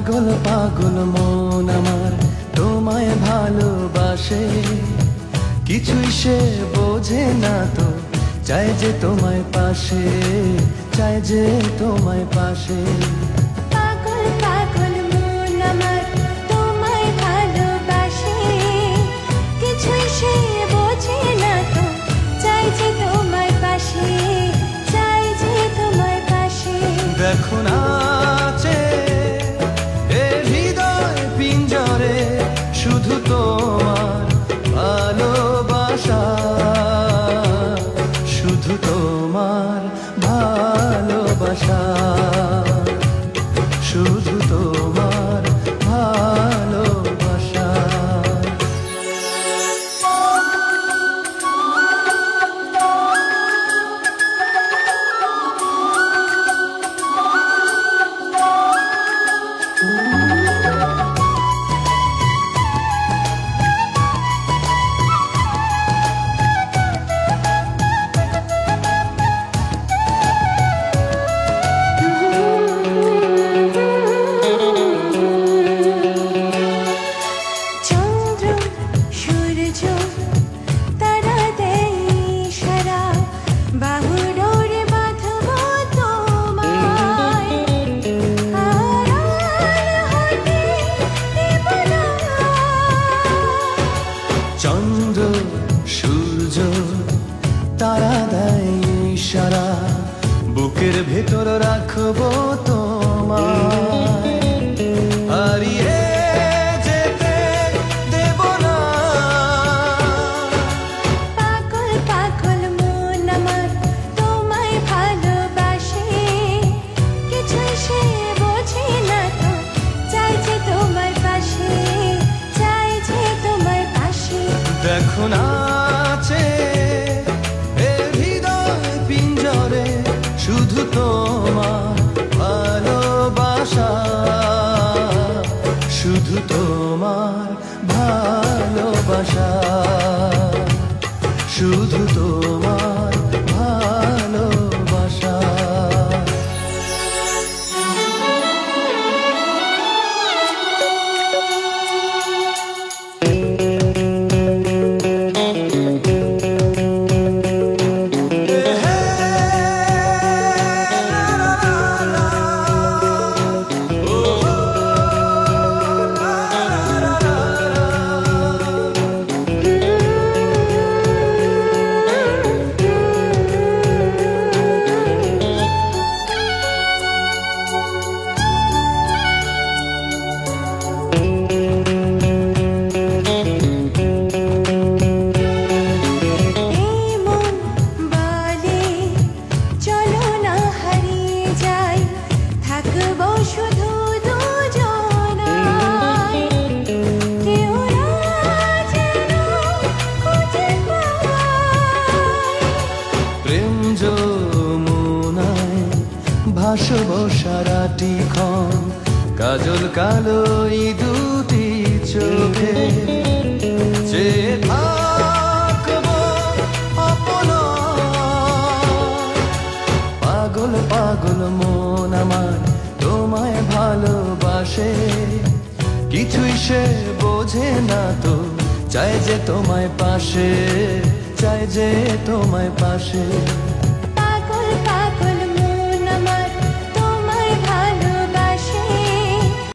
পাগল পাগল মন আমার তোমায় ভালোবাসে, কিছুই সে বোঝে না তো, চাই যে তোমায় পাশে, চাই যে তোমায় পাশে। পাগল পাগল মন আমার তোমায় ভালোবাসে, কিছুই সে বোঝে না তো, চাই যে তোমায় পাশে, চাই যে তোমায় পাশে। দেখো নাচে এ হৃদয় পিঞ্জরে, শুধু তোমার ভালোবাসা, শুধু তোমার ভালোবাসা, শুধু তোমার ভালোবাসা। চন্দ্র সূর্য তারা দেয় ইশারা, বাহুডোরে বাঁধব তোমায়, আড়াল হতে দেব না। চন্দ্র সূর্য তারা দেয় ইশারা, বুকের ভেতর রাখবো তোমায়, হারিয়ে যেতে দেব না। পাগল পাগল মন আমার তোমায় ভালোবাসে, কিছুই সে বোঝে না তো, চাই যে তোমায় পাশে, চাই যে তোমায় পাশে। দেখো নাচে এ হৃদয় পিঞ্জরে, শুধু তোমার ভালোবাসা, শুধু তোমার ভালোবাসা, শুধু তোমার ভালোবাসা। এই মন বলে চলো না হারিয়ে যাই, থাকবো শুধু দুজনায়, কেউ না যেন খুঁজে পায়। প্রেম যমুনায় ভাসব সারাটি ক্ষণ, কাজল কালো এই দুটি চোখে, যে থাকবো অপলক। পাগল পাগল মন আমার তোমায় ভালোবাসে, কিছুই সে বোঝে না তো, চাই যে তোমায় পাশে, চাই যে তোমায় পাশে।